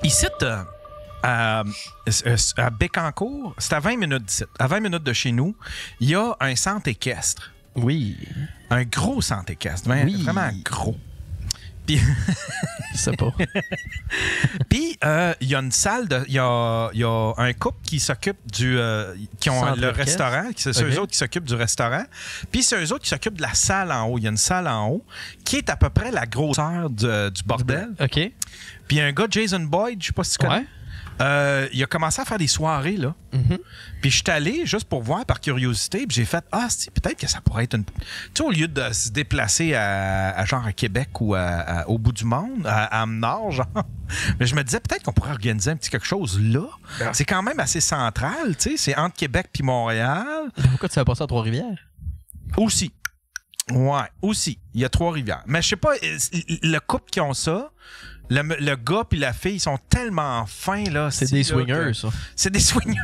Ici, à Bécancour, c'est à 20 minutes d'ici. À 20 minutes de chez nous, il y a un centre équestre. Oui. Un gros centre équestre. Vraiment gros. Puis, je sais pas. Puis, il y a une salle, il y a un couple qui s'occupe qui ont le restaurant, c'est eux autres qui s'occupent du restaurant. Puis, c'est eux autres qui s'occupent de la salle en haut. Il y a une salle en haut qui est à peu près la grosseur du bordel. OK. Puis, il y a un gars, Jason Boyd, je sais pas si tu connais. Ouais. Il a commencé à faire des soirées, là. Mm-hmm. Puis je suis allé juste pour voir par curiosité, puis j'ai fait peut-être que ça pourrait être une. Tu sais, au lieu de se déplacer à genre à Québec ou au bout du monde, à Amenard, genre. Mais je me disais peut-être qu'on pourrait organiser un petit quelque chose là. Ben. C'est quand même assez central, tu sais. C'est entre Québec puis Montréal. Pourquoi tu fais pas ça à Trois-Rivières? Aussi. Ouais, aussi. Il y a Trois-Rivières. Mais je sais pas, le couple qui ont ça. Le gars puis la fille, ils sont tellement fins, là. C'est des swingers, ça. C'est des swingers.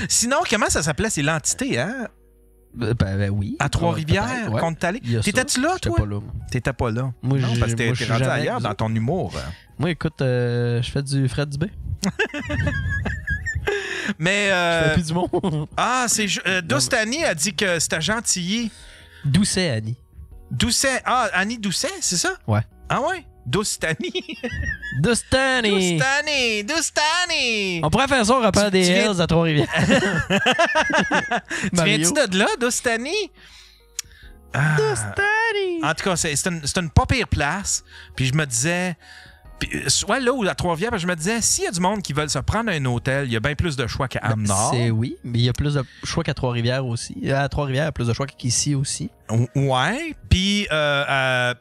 Sinon, comment ça s'appelait? C'est l'entité, hein? Ben oui. À Trois-Rivières, ouais. qu'on est allé. T'étais-tu là, toi? J'étais pas là. T'étais pas là. Moi, non, parce que t'es rendu jamais ailleurs dans ton humour. Moi, écoute, je fais du Fred Dubé. Mais... Je fais plus du monde. c'est... Doustani a dit que c'était Gentilly. Doucet, Annie. Doucet. Ah, Annie Doucet, c'est ça? Ouais. Ah ouais? Doustani. Doustani. Doustani. On pourrait faire ça au rapport des Hells à Trois-Rivières. Tu viens-tu de là, Doustani? Doustani. En tout cas, c'est une pas pire place. Puis je me disais... soit là ou à Trois-Rivières, je me disais, s'il y a du monde qui veulent se prendre un hôtel, il y a bien plus de choix qu'à Amenard. Oui, mais il y a plus de choix qu'à Trois-Rivières aussi. À Trois-Rivières, il y a plus de choix qu'ici aussi. Ouais, puis c'est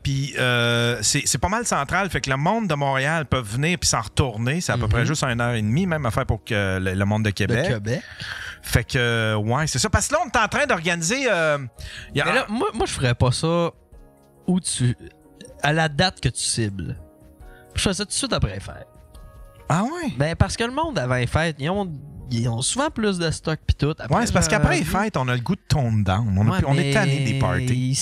pas mal central, fait que le monde de Montréal peut venir puis s'en retourner. C'est à peu près juste 1h30, même à faire pour que le monde de Québec. Fait que, ouais, c'est ça. Parce que là, on est en train d'organiser... Mais là, moi, je ferais pas ça à la date que tu cibles. Je fais ça tout de suite après les fêtes. Ah ouais? Ben, parce que le monde avant les fêtes, ils ont souvent plus de stock pis tout. Ouais, c'est parce qu'après les fêtes, on a le goût de tone down. On est tanné des parties.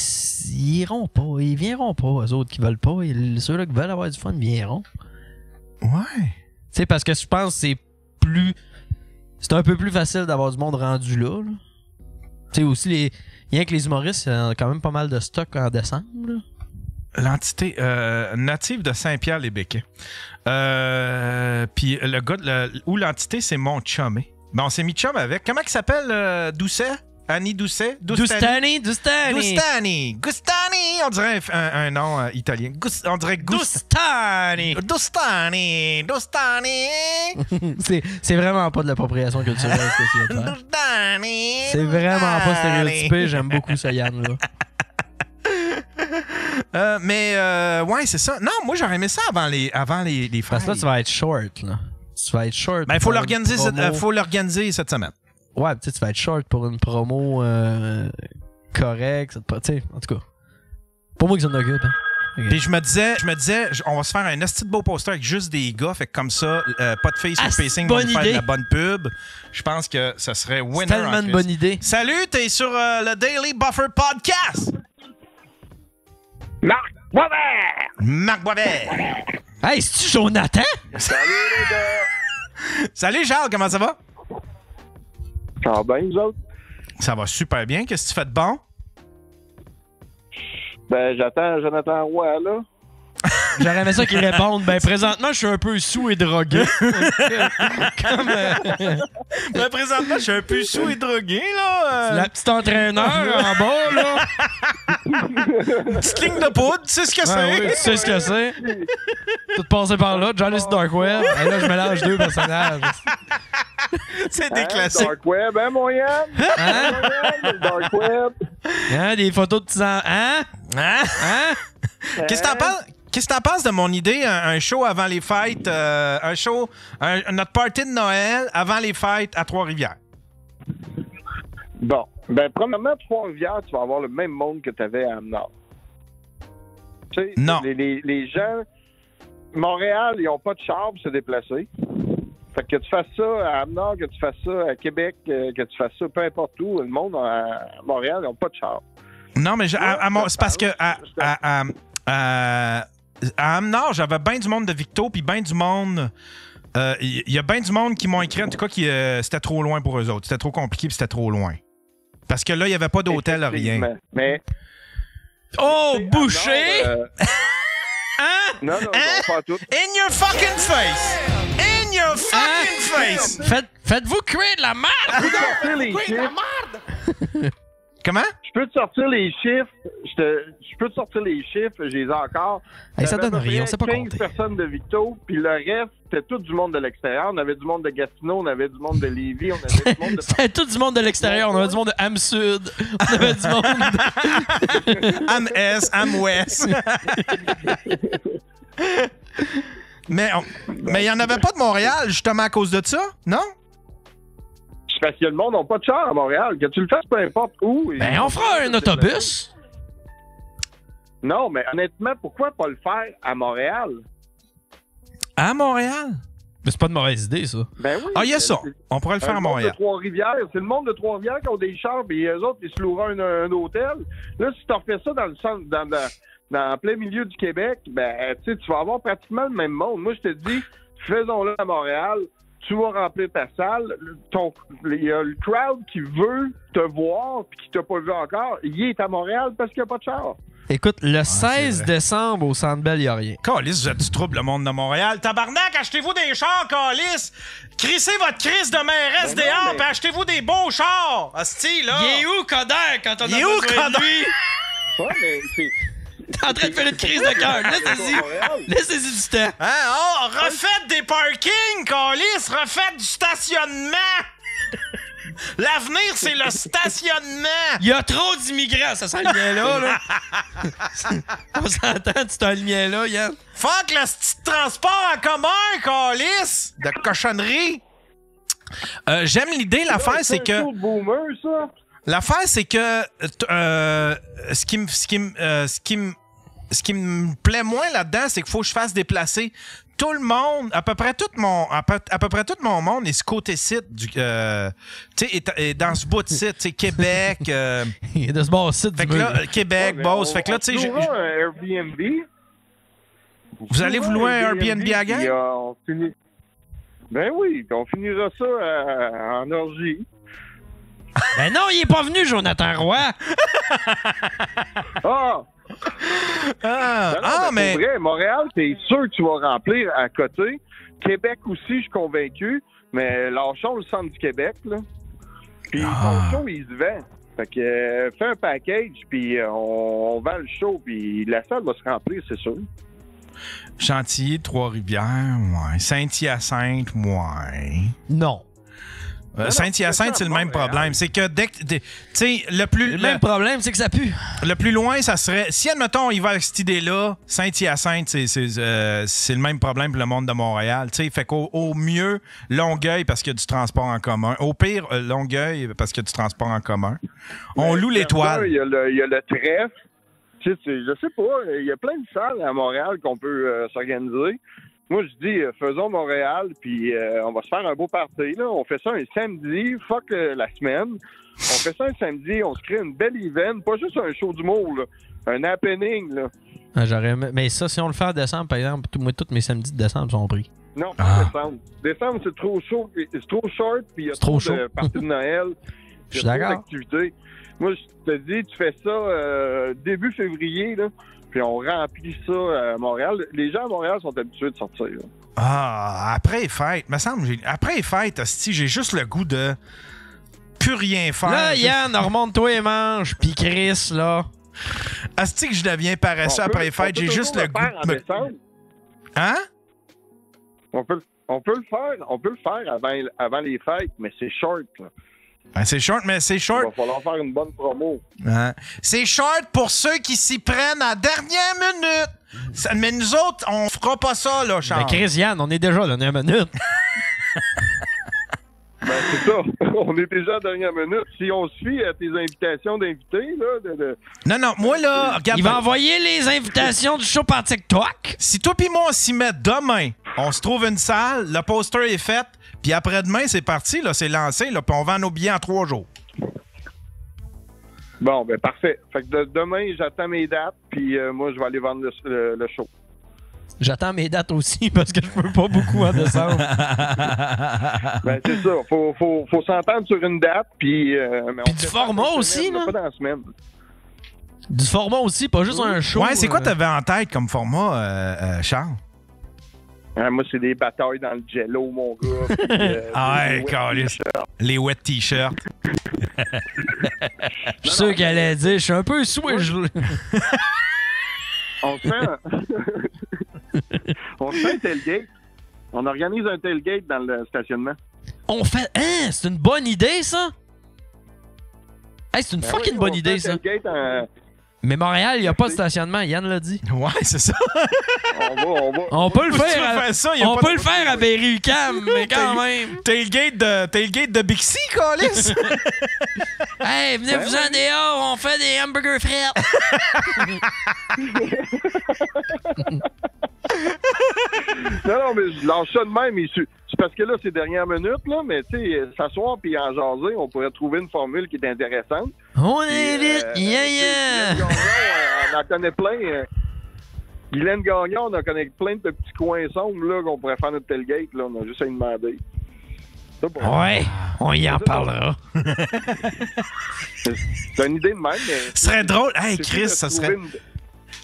Ils iront pas. Ils viendront pas, eux autres qui veulent pas. Ceux-là qui veulent avoir du fun viendront. Ouais. Tu sais, parce que je pense que c'est un peu plus facile d'avoir du monde rendu là. Tu sais, aussi, rien que les humoristes, il y a quand même pas mal de stock en décembre, là. L'entité native de Saint-Pierre-les-Béquets. Puis le gars, ou l'entité, c'est mon chumé. Ben, on s'est mis chum avec. Comment il s'appelle, Doucet? Annie Doucet? Doustani. On dirait un nom italien. On dirait Doustani. C'est vraiment pas de l'appropriation culturelle ce que tu viens de faire. C'est vraiment pas stéréotypé. J'aime beaucoup ce Yann-là. Ouais, c'est ça. Non, moi, j'aurais aimé ça avant les fêtes. Parce que là, tu vas être short, là. Tu vas être short. Ben, il faut l'organiser cette semaine. Ouais, tu vas être short pour une promo correcte. Tu sais, en tout cas. Pour moi qui s'en occupe, hein. Okay. Puis je me disais, on va se faire un esti de beau poster avec juste des gars, fait que comme ça, pas de face ou facing, on va faire de la bonne pub. Je pense que ça serait winner. C'est tellement une bonne idée. Salut, t'es sur le Daily Buffer Podcast. Marc Boisvert! Hey, c'est-tu Jonathan? Salut les gars! Salut Charles, comment ça va? Ça va bien, vous autres? Ça va super bien. Qu'est-ce que tu fais de bon? Ben, j'attends Jonathan Roy, là. J'aurais aimé ça qu'il réponde. Ben, présentement, je suis un peu sous et drogué. Ben, présentement, je suis un peu sous et drogué, là. La petite entraîneur en bas, là. Petite ligne de poudre, tu sais ce que c'est? Oui, tu sais ce que c'est. Tout passé par là. Johnny's Dark Web. Et là, je mélange deux personnages. C'est des classiques. Dark Web, hein, mon Yann? Hein? Dark Web. Hein? Des photos de petits enfants. Hein? Hein? Hein? Qu'est-ce que t'en penses? Qu'est-ce que t'en penses de mon idée, un show avant les fêtes, notre party de Noël avant les fêtes à Trois-Rivières? Bon. Ben, premièrement, Trois-Rivières, tu vas avoir le même monde que tu avais à Amenard. Tu sais, non. Les gens... Montréal, ils n'ont pas de char pour se déplacer. Fait que tu fasses ça à Amenard, que tu fasses ça à Québec, que tu fasses ça peu importe où, le monde à Montréal, ils n'ont pas de char. Non, mais c'est parce que à Amenard, j'avais bien du monde de Victo, puis bien du monde... Il y a bien du monde qui m'ont écrit, en tout cas, que c'était trop loin pour eux autres. C'était trop compliqué, puis c'était trop loin. Parce que là, il n'y avait pas d'hôtel, rien. Mais... Oh, boucher! Hein? Non, pas tout. In your fucking face! In your fucking face! Faites-vous cuire de la merde! Je peux te sortir les chiffres. Comment? Je peux te sortir les chiffres. Je peux te sortir les chiffres, je les ai encore. Hey, ça donne rien, on sait pas 15 compter. personnes de Victo, puis le reste, c'était tout du monde de l'extérieur. On avait du monde de Gatineau, on avait du monde de Lévis, on avait du monde de... C'était tout du monde de l'extérieur. On avait du monde de Ham Sud. On avait du monde de... Am Est, Am Ouest. Mais il n'y en avait pas de Montréal, justement, à cause de ça, non? C'est parce que le monde n'a pas de char à Montréal. Que tu le fasses peu importe où. Ben, on fera un autobus. Non, mais honnêtement, pourquoi pas le faire à Montréal? À Montréal? Mais c'est pas de mauvaise idée, ça. Ben oui. Ah, il y a ça. On pourrait le faire à Montréal. C'est le monde de Trois-Rivières qui ont des chars, et eux autres, ils se loueront un hôtel. Là, si tu refais ça dans le centre, dans plein milieu du Québec, ben, tu vas avoir pratiquement le même monde. Moi, je te dis, faisons-le à Montréal. Tu vas remplir ta salle. Il y a le crowd qui veut te voir puis qui t'a pas vu encore. Il est à Montréal parce qu'il n'y a pas de char. Écoute, le 16 décembre au Centre Bell, il n'y a rien. Calice, vous êtes du trouble, le monde de Montréal. Tabarnak, achetez-vous des chars, Calice! Crissez votre crise de mairesse dehors, puis achetez-vous des beaux chars! Hostie, là! Il est où, Coder, quand on a Il est où, besoin de lui? Ouais, mais c'est... T'es en train de faire une crise de cœur. Laissez-y du temps. Hein? Oh, refaites des parkings, Calice! Refaites du stationnement! L'avenir, c'est le stationnement! Il y a trop d'immigrants, ça sent le lien là. On s'entend, tu t'as le lien là, Yann. Fuck le petit transport en commun, Calice! De cochonnerie! J'aime l'idée, l'affaire, c'est que... C'est un show de boomer, ça? L'affaire, c'est que ce qui me plaît moins là-dedans, c'est qu'il faut que je fasse déplacer tout le monde, à peu près tout mon monde est ce côté-site du tu sais, est dans ce bout de site, tu sais, Québec. Il est de ce bon site. Fait que là, Québec, Beauce. Fait que là, tu sais, un Airbnb. Vous allez vous louer un Airbnb à gang? Ben oui, on finira ça en orgie. Ben non, il est pas venu, Jonathan Roy. Mais... Pour vrai, Montréal, t'es sûr que tu vas remplir à côté. Québec aussi, je suis convaincu. Mais lâchons le centre du Québec, là. Puis ton show, il se vend. Fait que fais un package, puis on vend le show, puis la salle va se remplir, c'est sûr. Chantilly, Trois-Rivières, ouais. Saint-Hyacinthe, ouais. Non. Saint-Hyacinthe, c'est le même problème. C'est que dès que. Tu sais, le même problème, c'est que ça pue. Le plus loin, ça serait. Si, admettons, il va avec cette idée-là, Saint-Hyacinthe, c'est le même problème pour le monde de Montréal. Tu sais, fait qu'au mieux, Longueuil, parce qu'il y a du transport en commun. Au pire, Longueuil, parce qu'il y a du transport en commun. On loue l'étoile. Il y a le trèfle. Tu sais, je sais pas, il y a plein de salles à Montréal qu'on peut s'organiser. Moi, je dis, faisons Montréal, puis on va se faire un beau party. Là. On fait ça un samedi, fuck la semaine. On fait ça un samedi, on se crée une belle event, pas juste un show d'humour, là. Un happening. Là. Mais ça, si on le fait en décembre, par exemple, moi, tous mes samedis de décembre sont pris. Non, pas décembre. Décembre, c'est trop chaud, c'est trop short, puis il y a trop de parties de Noël. Je suis d'accord. D'activités. Moi, je te dis, tu fais ça début février, là. Puis on remplit ça à Montréal. Les gens à Montréal sont habitués de sortir. Là. Après les fêtes, me semble, après les fêtes, hostie, j'ai juste le goût de plus rien faire. Là, Yann, remonte-toi les manches, pis Chris, là. Hostie que je deviens paresseux après les fêtes, j'ai juste le goût de me... Hein? On peut le faire avant les fêtes, mais c'est short, là. Ben, c'est short, mais c'est short. Il va falloir faire une bonne promo. Hein? C'est short pour ceux qui s'y prennent à dernière minute. Mais nous autres, on fera pas ça, là, Charles. Ben, Chris, Yann, on est déjà à la dernière minute. Ben, c'est ça. On est déjà à la dernière minute. Si on suit à tes invitations d'invités, là... Non, moi, là... Regarde, il va envoyer les invitations du show par TikTok. Si toi pis moi, on s'y met demain, on se trouve une salle, le poster est fait, puis après-demain, c'est parti, là, c'est lancé, là, puis on vend nos billets en 3 jours. Bon, ben parfait. Fait que demain, j'attends mes dates, puis moi, je vais aller vendre le show. J'attends mes dates aussi parce que je peux pas beaucoup en décembre. Ben, c'est ça. Faut s'entendre sur une date. Puis du format aussi, là. Pas dans la semaine. Du format aussi, pas juste un show. Ouais, c'est quoi t'avais en tête comme format, Charles? Moi, c'est des batailles dans le jello, mon gars. Puis, ouais, câlisse. Les wet t-shirts. Je suis sûr qu'elle allait dire, je suis un peu swish. On se fait un tailgate. On organise un tailgate dans le stationnement. On fait... Hein? C'est une bonne idée, ça? Hey, c'est une fucking bonne idée, ça. Mais Montréal, il n'y a pas de stationnement, Yann l'a dit. Ouais, c'est ça. On peut le faire. On peut le faire faire à Berry-UQAM, mais quand même. Tailgate de Bixi, câlisse. Hey, venez-vous-en dehors, on fait des hamburgers frites. Non, mais je lâche ça de même. C'est parce que là, c'est dernière minute, là, mais tu sais, s'asseoir puis en jaser, on pourrait trouver une formule qui est intéressante. On invite, Guylaine Gagnon, on en connaît plein. Guylaine Gagnon, on en connaît plein de petits coins sombres là, qu'on pourrait faire notre tailgate. Là, on a juste à y demander. Ouais, on y en parlera. C'est une idée de même, mais... Ce serait drôle. Hey, Chris, ça serait...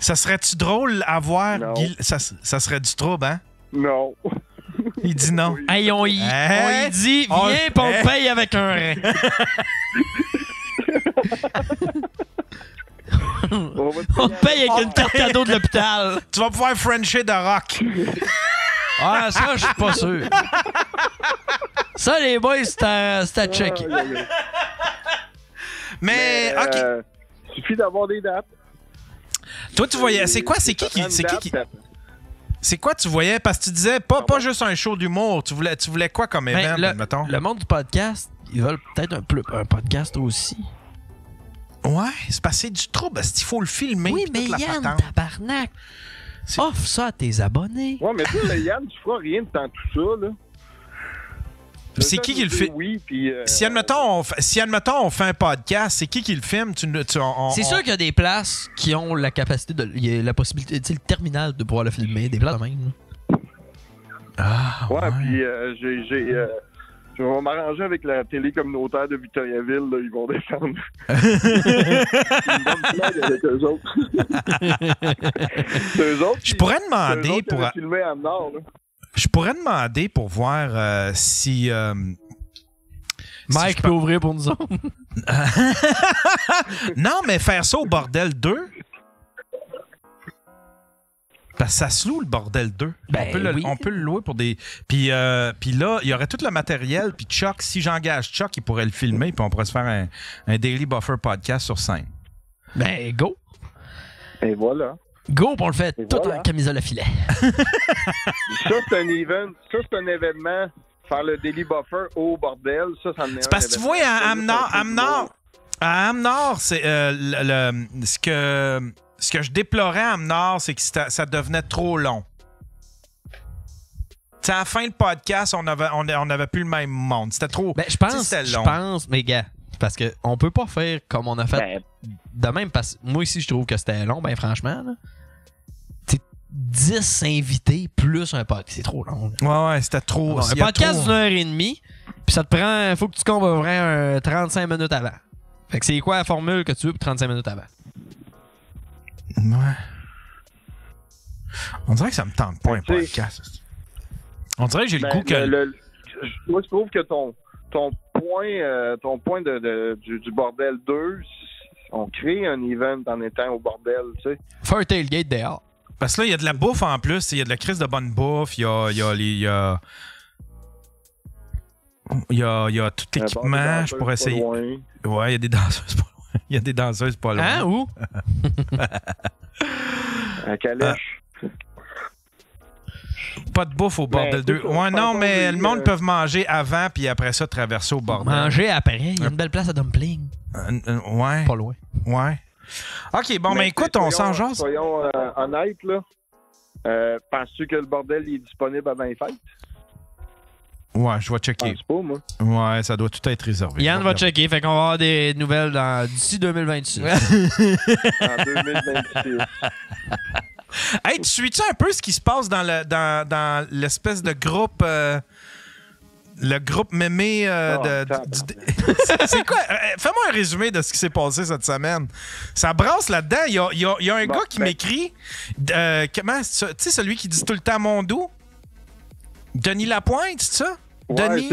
Ça serait-tu drôle à voir... Ça serait du trouble, hein? Non. Il dit non. Oui. Hey, on y dit, viens, pis on te paye avec un rein. On te paye avec une carte cadeau de l'hôpital. Tu vas pouvoir frencher de rock. Ah, ça, je suis pas sûr. Ça, les boys, c'est à checker. Mais OK. Suffit d'avoir des dates. Toi, tu voyais... C'est quoi? C'est qui C'est quoi tu voyais? Parce que tu disais pas juste un show d'humour. Tu voulais quoi comme événement, mettons? Le monde du podcast, ils veulent peut-être un podcast aussi. Ouais, c'est parce que c'est du trouble. Il faut le filmer. Oui, mais Yann, tabarnak, offre ça à tes abonnés. Ouais, mais toi, Yann, tu feras rien de tant tout ça, là. C'est qui le filme? Oui, puis... Si, admettons, on fait un podcast, c'est qui le filme? C'est sûr qu'il y a des places qui ont la capacité, la possibilité, tu sais, le terminal de pouvoir le filmer, des places de même. Ah, ouais. Puis je vais m'arranger avec la télé communautaire de Victoriaville, là, ils vont descendre. Une bonne blague avec eux autres. Eux autres, je pourrais demander pour... filmer à Nord, là. Je pourrais demander pour voir si... Mike peut ouvrir pour nous autres. Non, mais faire ça au Bordel 2. Parce que ça se loue, le Bordel 2. Ben, on peut le louer pour des... Puis là, il y aurait tout le matériel. Puis Chuck, si j'engage Chuck, il pourrait le filmer. Puis on pourrait se faire un Daily Buffer podcast sur scène. Ben, go. Et voilà. Go, on le fait tout en camisole à filet. Ça, c'est un event. Ça, c'est un événement. Faire le Daily Buffer au bordel, ça en est. C'est parce que tu vois, à Amnord, c'est ce que je déplorais à Amnord, c'est que ça devenait trop long. T'sais, à la fin du podcast, on avait plus le même monde. C'était trop. Ben, je pense, mais gars, parce qu'on peut pas faire comme on a fait de même. Parce que moi aussi, je trouve que c'était long, ben franchement. Là. 10 invités plus un podcast. C'est trop long. Là. Ouais, c'était trop. Un podcast d'une heure et demie, puis ça te prend. Faut que tu comptes un 35 minutes avant. Fait que c'est quoi la formule que tu veux pour 35 minutes avant? Ouais. On dirait que ça me tente pas un podcast. On dirait que j'ai le goût que. Moi, je trouve que ton point du bordel 2, on crée un event en étant au bordel, tu sais. Fais un tailgate dehors. Parce que là, il y a de la bouffe en plus. Il y a de la crise de bonne bouffe. Il y a tout l'équipement. Je pourrais essayer. Ouais, il y a des danseuses pas loin. Il y a des danseuses pas loin. Hein? Où? À Calèche. Pas de bouffe au bordel 2. Ouais, non, mais le monde peut manger avant puis après ça traverser au bordel. Manger après. Il y a une belle place à dumpling. Ouais. Pas loin. Ouais. OK, bon, mais écoute, on s'en jase. Soyons honnêtes, là. Penses-tu que le bordel est disponible avant les fêtes? Ouais, je vais checker. Je pense pas, moi. Ouais, ça doit tout être réservé. Yann va checker, fait qu'on va avoir des nouvelles d'ici 2026. En 2026. Hey, tu suis-tu un peu ce qui se passe dans l'espèce de groupe... le groupe mémé c'est quoi? Fais-moi un résumé de ce qui s'est passé cette semaine. Ça brasse là-dedans. Il y a un gars qui m'écrit. Comment? Tu sais, celui qui dit tout le temps mon dos? Denis Lapointe, c'est ça? Denis?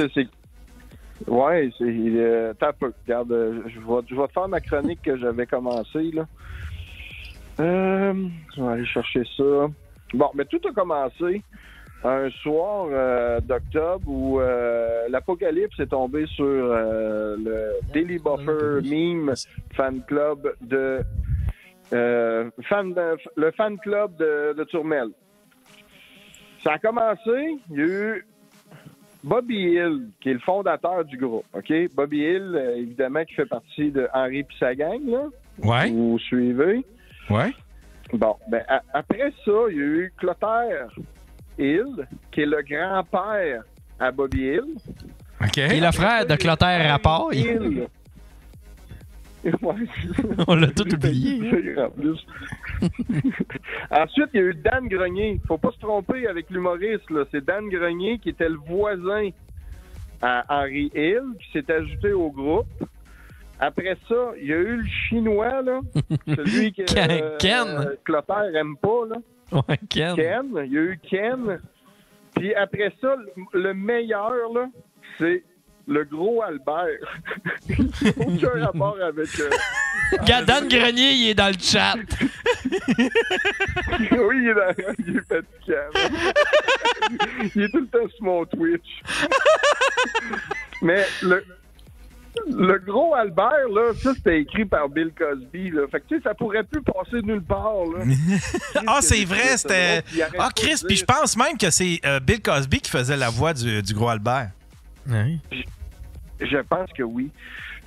Ouais, c'est. T'as peu. Regarde, je vais te faire ma chronique que j'avais commencée, là. Je vais aller chercher ça. Bon, mais tout a commencé un soir d'octobre où l'apocalypse est tombé sur le Daily Buffer Meme fan club le fan club de Turmel. Ça a commencé, il y a eu Bobby Hill, qui est le fondateur du groupe, OK? Bobby Hill, évidemment, qui fait partie de Henri pis sa gang, là. Ouais. Vous suivez? Ouais. Bon, ben après ça, il y a eu Clotaire Hill, qui est le grand-père à Bobby Hill. OK. Qui est le frère de Clotaire Rapport. Hill. Ouais. On l'a tout oublié. Ensuite, il y a eu Dan Grenier. Faut pas se tromper avec l'humoriste, là. C'est Dan Grenier qui était le voisin à Henry Hill, qui s'est ajouté au groupe. Après ça, il y a eu le Chinois, là. Celui que Ken. Clotaire aime pas, là. Ouais, Ken. Il y a eu Ken. Puis après ça, le meilleur, là, c'est le gros Albert. Aucun rapport avec... Dan Grenier, il est dans le chat. Oui, il est fatigant. Il est tout le temps sur mon Twitch. Mais le gros Albert, là, ça, c'était écrit par Bill Cosby, là. Fait que, tu sais, ça pourrait plus passer nulle part, là. Ah, c'est vrai, c'était... Ah, Chris, puis je pense même que c'est Bill Cosby qui faisait la voix du gros Albert. Oui. Je pense que oui.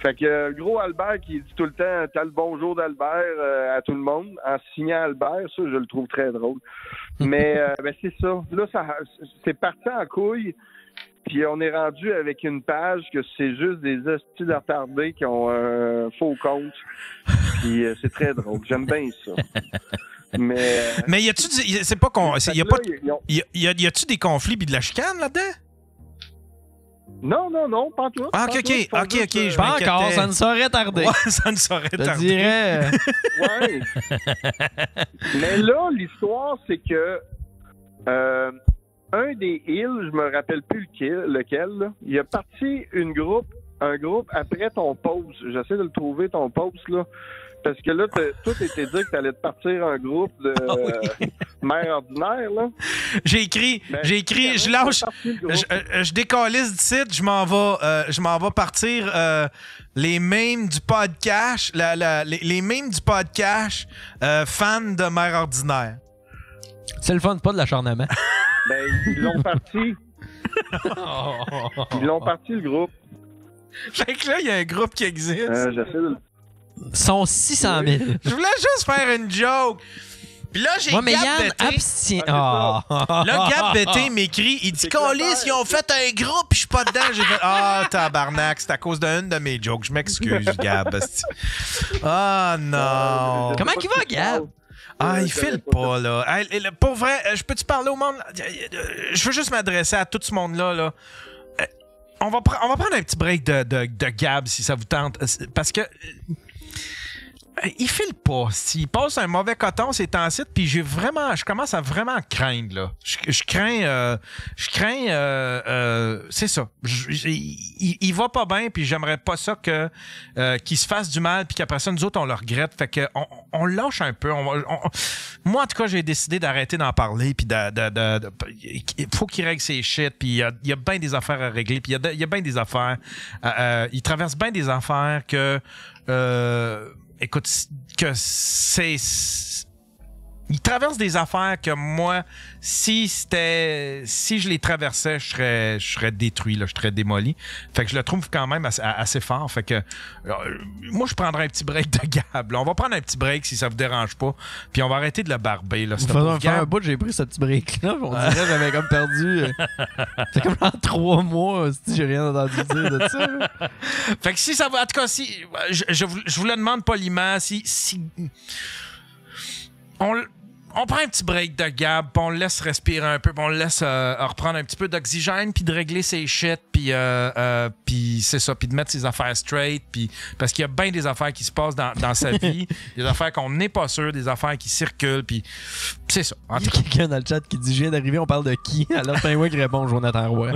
Fait que gros Albert qui dit tout le temps « T'as le bonjour d'Albert à tout le monde » en signant Albert, ça, je le trouve très drôle. Mais ben, c'est ça. Là, c'est parti en couille. Puis on est rendu avec une page que c'est juste des hosties de retardés qui ont un faux compte. Puis c'est très drôle. J'aime bien ça. Mais y a-tu c'est pas qu'on y a pas y a-tu des conflits puis de la chicane là-dedans? Non, pas tout. Ah, OK. Pas encore, ça ne saurait tarder. Ouais, ça ne saurait tarder. Je dirais... Ouais. Mais là, l'histoire, c'est que un des Hills, je me rappelle plus lequel, là, il a parti un groupe après ton post. J'essaie de le trouver, ton post, là. Parce que là, tout était dit que t'allais te partir un groupe de mères ordinaires, là. J'ai écrit, je lâche, je décalisse du site, je m'en vais partir les mêmes du podcast, les mêmes du podcast fans de mères ordinaires. C'est le fun, pas de l'acharnement. Ben, ils l'ont parti. Ils l'ont parti, le groupe. Fait que là, il y a un groupe qui existe. J'essaie de... Ils sont 600 000. Je voulais juste faire une joke. Puis là, j'ai Gab Bété. Là, Gab Bété m'écrit, il dit « Câlisse, ils ont fait un groupe, puis je suis pas dedans. » J'ai fait « Ah, tabarnak, c'est à cause d'une de mes jokes. Je m'excuse, Gab. » Ah, non. Comment il va, Gab? Ah, il file pas, là. Hey, pour vrai, je peux-tu parler au monde? Je veux juste m'adresser à tout ce monde-là, là. On va prendre un petit break de Gab, si ça vous tente. Parce que... il file pas. S'il passe un mauvais coton, c'est en site, puis je commence à vraiment craindre, là. Je crains, c'est ça. Il va pas bien, puis j'aimerais pas ça qu'il se fasse du mal, puis qu'après ça, nous autres, on le regrette. Fait que on lâche un peu. Moi, en tout cas, j'ai décidé d'arrêter d'en parler, puis il faut qu'il règle ses shit, puis il y a bien des affaires à régler, puis il y a bien des affaires. Il traverse bien des affaires que... écoute, que c'est... Il traverse des affaires que moi, si je les traversais, je serais détruit, là, je serais démoli. Fait que je le trouve quand même assez fort. Fait que moi, je prendrais un petit break de Gab. Là. On va prendre un petit break si ça vous dérange pas. Puis on va arrêter de le barber. Là, faire un bout, j'ai pris ce petit break-là. On dirait que j'avais comme perdu. C'est comme en 3 mois, si j'ai rien entendu dire de ça. Là. Fait que si ça va. En tout cas, si je vous le demande poliment, si on prend un petit break de Gab, puis on le laisse respirer un peu, puis on le laisse reprendre un petit peu d'oxygène, puis de régler ses shit, puis c'est ça, puis de mettre ses affaires straight, puis parce qu'il y a bien des affaires qui se passent dans sa vie, des affaires qu'on n'est pas sûr, des affaires qui circulent, puis c'est ça. Il y a quelqu'un dans le chat qui dit « Je viens d'arriver, on parle de qui? » Alors Pingouin qui répond « Jonathan Roy. »